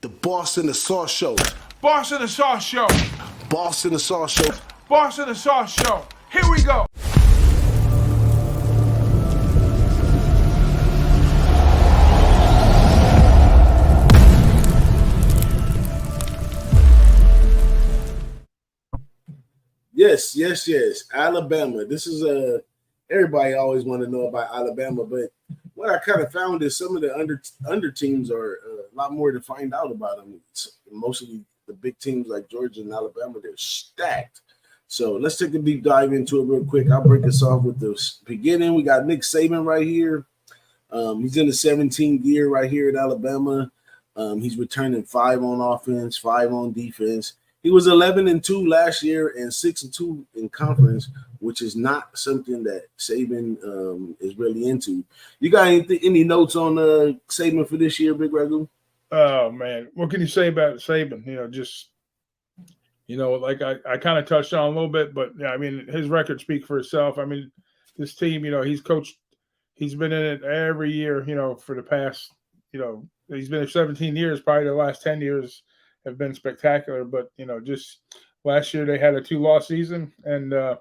The Boss and the Sauce Show. Boss and the Sauce Show. Boss and the Sauce Show. Boss and the Sauce Show. Here we go. Yes. Alabama. This is everybody always want to know about Alabama, but what I kind of found is some of the under teams are a lot more to find out about them. Mostly the big teams like Georgia and Alabama, they're stacked. So let's take a deep dive into it real quick. I'll break us off with the beginning. We got Nick Saban right here. He's in the 17th year right here at Alabama. He's returning 5 on offense, 5 on defense. He was 11-2 last year and 6-2 in conference, which is not something that Saban is really into. You got any notes on Saban for this year, Big Ragu? Oh, man. What can you say about Saban? Like I kind of touched on a little bit, but, yeah, I mean, his record speaks for itself. I mean, this team, he's coached – he's been in it every year, for the past, he's been there 17 years. Probably the last 10 years have been spectacular. But, just last year they had a 2-loss season, and I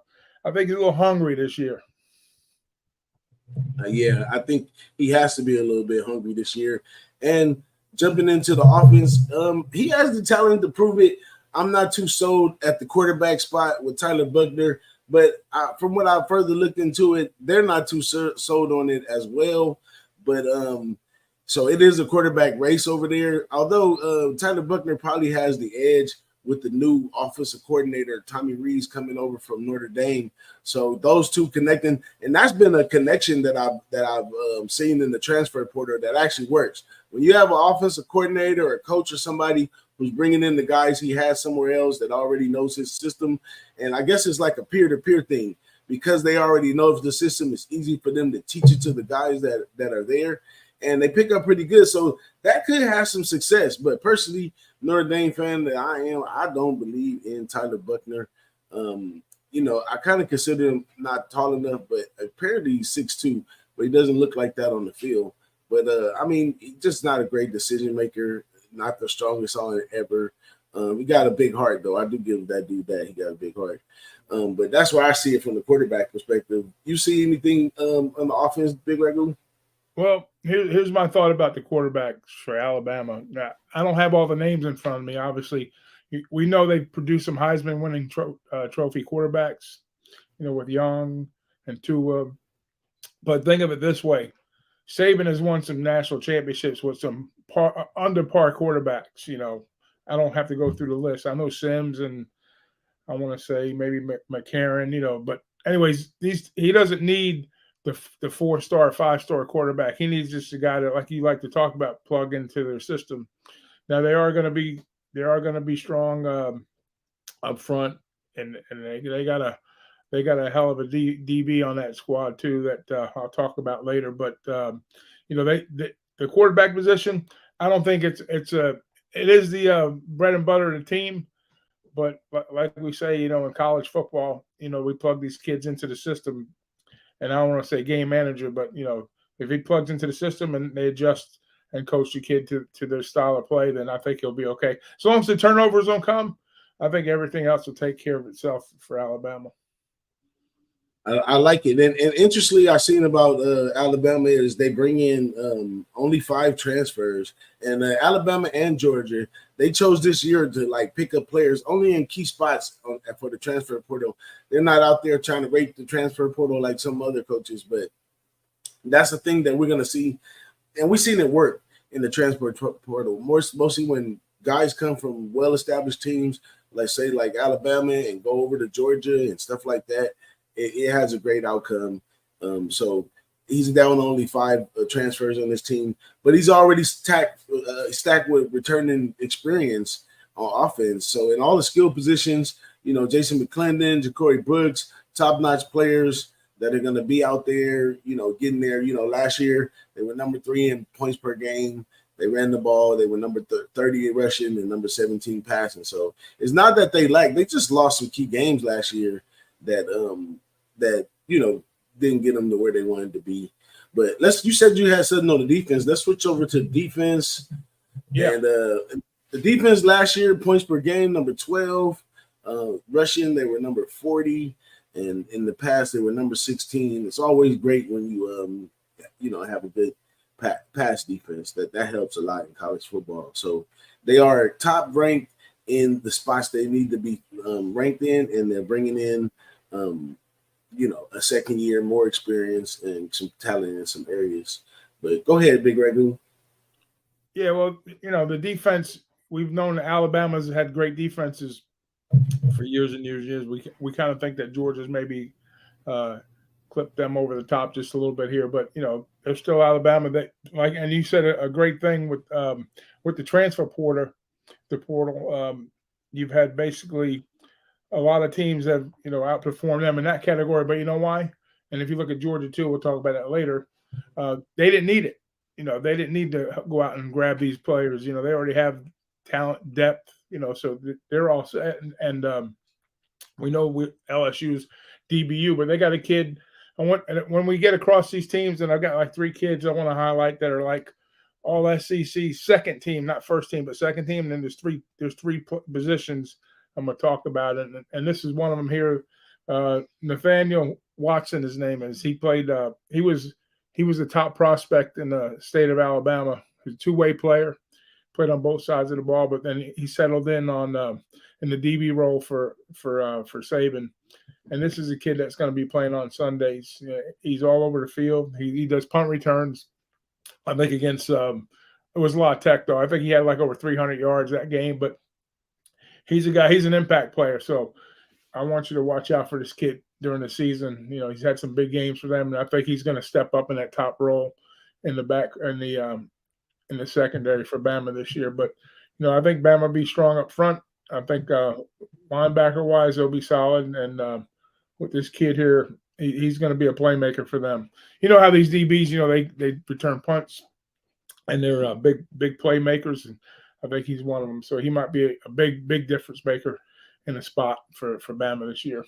think he's a little hungry this year. Yeah, I think he has to be a little bit hungry this year. And jumping into the offense, he has the talent to prove it. I'm not too sold at the quarterback spot with Tyler Buchner, but from what I've further looked into it, they're not too sold on it as well. But so it is a quarterback race over there. Although Tyler Buchner probably has the edge with the new offensive coordinator, Tommy Rees, coming over from Notre Dame. So those two connecting, and that's been a connection that I've seen in the transfer portal that actually works. When you have an offensive coordinator or a coach or somebody who's bringing in the guys he has somewhere else that already knows his system, and I guess it's like a peer-to-peer thing. Because they already know the system, it's easy for them to teach it to the guys that are there, and they pick up pretty good. So that could have some success. But personally, Notre Dame fan that I am, I don't believe in Tyler Buchner. I kind of consider him not tall enough, but apparently he's 6'2", but he doesn't look like that on the field. But, he's just not a great decision maker, not the strongest on it ever. He got a big heart, though. I do give that dude that. He got a big heart. But that's where I see it from the quarterback perspective. You see anything on the offense, Big Ragu? Well, here's my thought about the quarterbacks for Alabama. Now, I don't have all the names in front of me. Obviously, we know they produced some Heisman-winning trophy quarterbacks, with Young and Tua. But think of it this way. Saban has won some national championships with some under-par quarterbacks. I don't have to go through the list. I know Sims and I want to say maybe McCarron, but anyways, he doesn't need the 4-star, 5-star quarterback. He needs just a guy that, like you like to talk about, plug into their system. Now they are going to be strong up front, and they got a hell of a DB on that squad too that I'll talk about later. But the quarterback position, I don't think it is the bread and butter of the team. But like we say, in college football, we plug these kids into the system. And I don't want to say game manager, but, if he plugs into the system and they adjust and coach the kid to their style of play, then I think he'll be okay. As long as the turnovers don't come, I think everything else will take care of itself for Alabama. I like it. And interestingly, I've seen about Alabama is they bring in only 5 transfers. And Alabama and Georgia, they chose this year to pick up players only in key spots for the transfer portal. They're not out there trying to rape the transfer portal like some other coaches, but that's the thing that we're going to see. And we've seen it work in the transfer portal, mostly when guys come from well-established teams, let's say like Alabama, and go over to Georgia and stuff like that. It has a great outcome. So he's down only 5 transfers on this team, but he's already stacked with returning experience on offense. So in all the skill positions, Jason McClendon, Ja'Cory Brooks, top-notch players that are going to be out there, getting there. Last year they were number 3 in points per game. They ran the ball. They were number 30 in rushing and number 17 passing. So it's not that they lack. They just lost some key games last year that didn't get them to where they wanted to be. But you said you had something on the defense. Let's switch over to defense. Yeah. And The defense last year, points per game, number 12. Rushing, they were number 40. And in the past, they were number 16. It's always great when you have a good pass defense. That helps a lot in college football. So they are top ranked in the spots they need to be ranked in, and they're bringing in, a second year, more experience, and some talent in some areas. But go ahead, Big Ragu. Yeah, well, the defense, we've known that Alabama's had great defenses for years and years and years. We kind of think that Georgia's maybe clipped them over the top just a little bit here, but they're still Alabama. That and you said a great thing with the transfer portal. You've had basically a lot of teams that outperformed them in that category. But you know why? And if you look at Georgia too, we'll talk about that later. They didn't need it. They didn't need to go out and grab these players. They already have talent, depth. So they're all set. And we know LSU's DBU, but they got a kid. When we get across these teams, and I've got like 3 kids I want to highlight that are like all SEC second team, not first team, but second team. And then there's three positions I'm going to talk about it. And this is one of them here. Nathaniel Watson, his name is. He played. He was a top prospect in the state of Alabama. He's a two-way player. Played on both sides of the ball, but then he settled in on in the DB role for Saban. And this is a kid that's going to be playing on Sundays. He's all over the field. He does punt returns. I think against it was a lot of tech though. I think he had like over 300 yards that game. But he's a guy. He's an impact player. So I want you to watch out for this kid during the season. He's had some big games for them, and I think he's going to step up in that top role in the back in the secondary for Bama this year. But I think Bama will be strong up front. I think linebacker wise they'll be solid, and with this kid here, he's going to be a playmaker for them. You know how these DBs, they return punts, and they're big playmakers, and I think he's one of them. So he might be a big difference maker in a spot for Bama this year.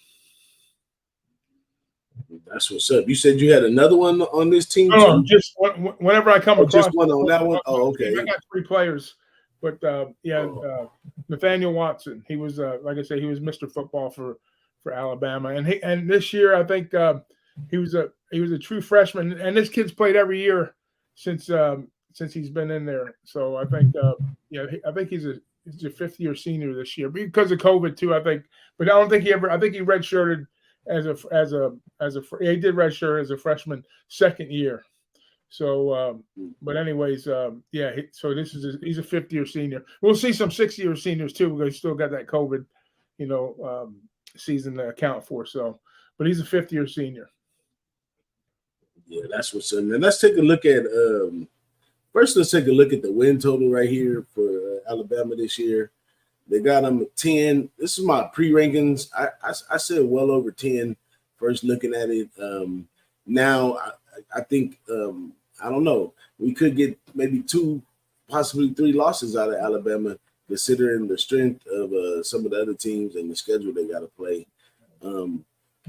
That's what's up. You said you had another one on this team? No, just whenever I come across. Just one on that one? Oh, okay. I got 3 players. But, Nathaniel Watson, he was, like I said, he was Mr. Football for Alabama. And this year, I think he was a true freshman. And this kid's played every year since he's been in there. So I think, I think he's a fifth-year senior this year because of COVID too, I think. But I don't think I think he redshirted he did redshirt as a freshman second year. So, but anyways, so he's a fifth-year senior. We'll see some sixth-year seniors too because he's still got that COVID, season to account for. So, but he's a fifth-year senior. Yeah, that's what's up. And let's take a look at first. Let's take a look at the win total right here for Alabama this year. They got them at 10. This is my pre-rankings. I said well over 10 first looking at it. Now I think I don't know. We could get maybe 2, possibly 3 losses out of Alabama, considering the strength of some of the other teams and the schedule they got to play.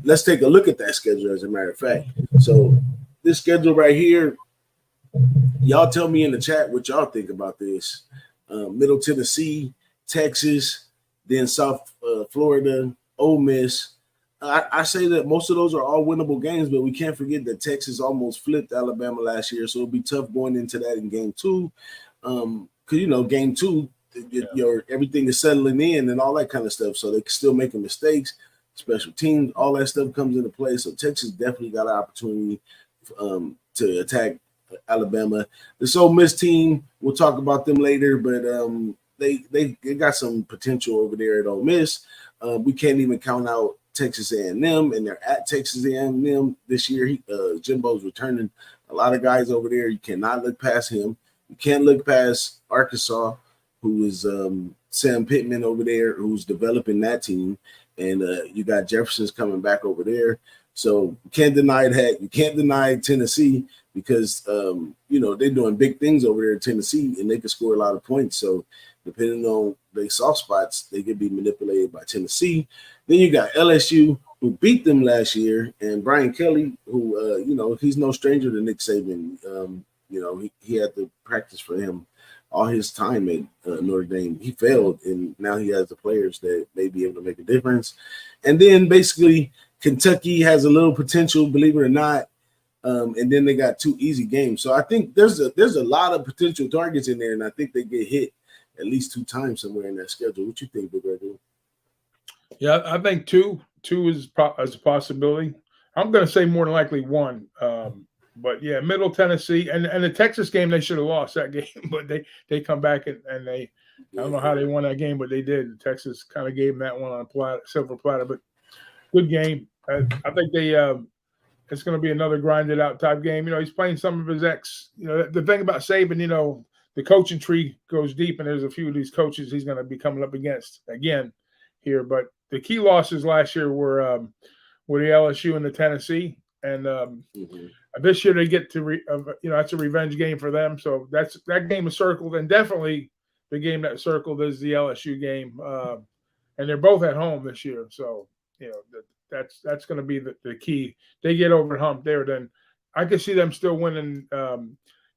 Let's take a look at that schedule, as a matter of fact. So this schedule right here, y'all tell me in the chat what y'all think about this. Middle Tennessee, Texas, then South Florida, Ole Miss. I say that most of those are all winnable games, but we can't forget that Texas almost flipped Alabama last year, so it'll be tough going into that in game 2. Because, game 2, everything is settling in and all that kind of stuff, so they're still making mistakes, special teams, all that stuff comes into play. So Texas definitely got an opportunity to attack Alabama. This Ole Miss team, we'll talk about them later, but they got some potential over there at Ole Miss. We can't even count out Texas A&M, and they're at Texas A&M this year. Jimbo's returning a lot of guys over there. You cannot look past him. You can't look past Arkansas, who is Sam Pittman over there, who's developing that team. And you got Jefferson's coming back over there. So you can't deny that. You can't deny Tennessee because, they're doing big things over there in Tennessee, and they can score a lot of points. So depending on their soft spots, they could be manipulated by Tennessee. Then you got LSU, who beat them last year, and Brian Kelly, who, he's no stranger to Nick Saban. He had to practice for him. all his time at Notre Dame. He failed, and now he has the players that may be able to make a difference. And then basically Kentucky has a little potential, believe it or not. And then they got 2 easy games. So I think there's a lot of potential targets in there, and I think they get hit at least 2 times somewhere in that schedule. What you think, Big Red? Yeah, I think two is a possibility. I'm going to say more than likely 1. But yeah, Middle Tennessee and the Texas game, they should have lost that game, but they come back and they I don't know how they won that game, but they did. Texas kind of gave them that one on a silver platter, but good game. I think it's going to be another grinded out type game. He's playing some of his ex. The thing about Saban, the coaching tree goes deep, and there's a few of these coaches he's going to be coming up against again here. But the key losses last year were the LSU and the Tennessee, and this year they get to that's a revenge game for them. So that game is circled, and definitely the game that's circled is the LSU game, and they're both at home this year. So that's going to be the key. They get over the hump there, then I can see them still winning.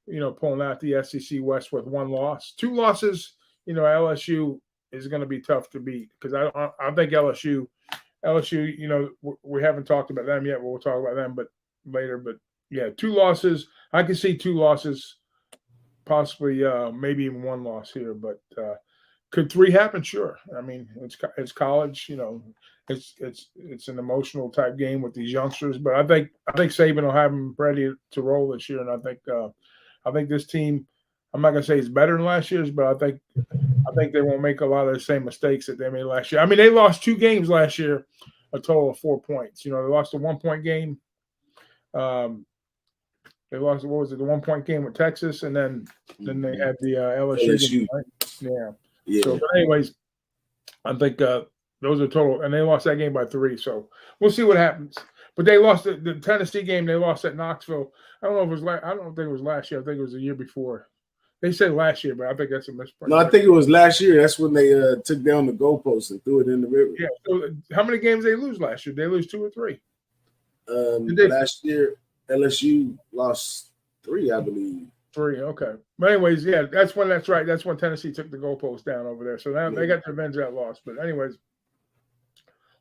Pulling out the SEC West with 1 loss, 2 losses. LSU is going to be tough to beat because I think LSU. We haven't talked about them yet. We'll talk about them, but later. But yeah, 2 losses. I can see 2 losses, possibly maybe even 1 loss here. But could 3 happen? Sure. I mean, it's college. It's an emotional type game with these youngsters. But I think Saban will have them ready to roll this year, and I think this team. I'm not going to say it's better than last year's, but I think they won't make a lot of the same mistakes that they made last year. I mean, they lost 2 games last year, a total of 4 points. They lost a 1-point game. They lost, the 1-point game with Texas, and then they had the LSU game, right? Yeah. So, but anyways, I think those are total, and they lost that game by 3. So we'll see what happens. But they lost the Tennessee game. They lost at Knoxville. I don't think it was last year. I think it was the year before. They said last year, but I think that's a misprint. No, I think it was last year. That's when they took down the goalpost and threw it in the river. Yeah. So how many games did they lose last year? Did they lose 2 or 3? Last year, LSU lost 3, I believe. 3, okay. But anyways, yeah, that's when Tennessee took the goalpost down over there. So now they got to avenge that loss. But anyways,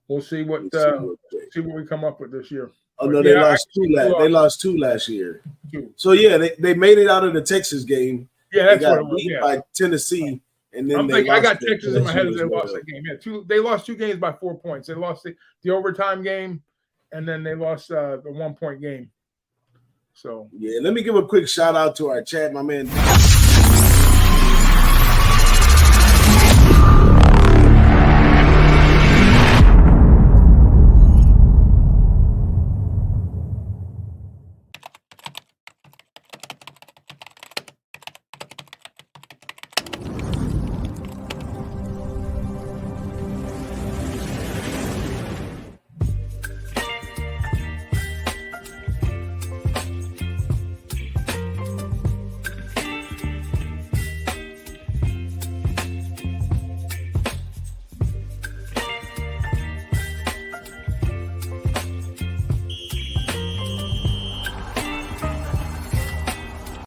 we'll see what we come up with this year. Oh no, they lost 2. They lost 2 last year. 2. So yeah, they made it out of the Texas game. Yeah, that's what it was. Yeah. By Tennessee, and then I got Texas in my head as they lost that game. Yeah, they lost 2 games by 4 points. They lost the overtime game, and then they lost the 1-point game. So yeah, let me give a quick shout out to our chat, my man.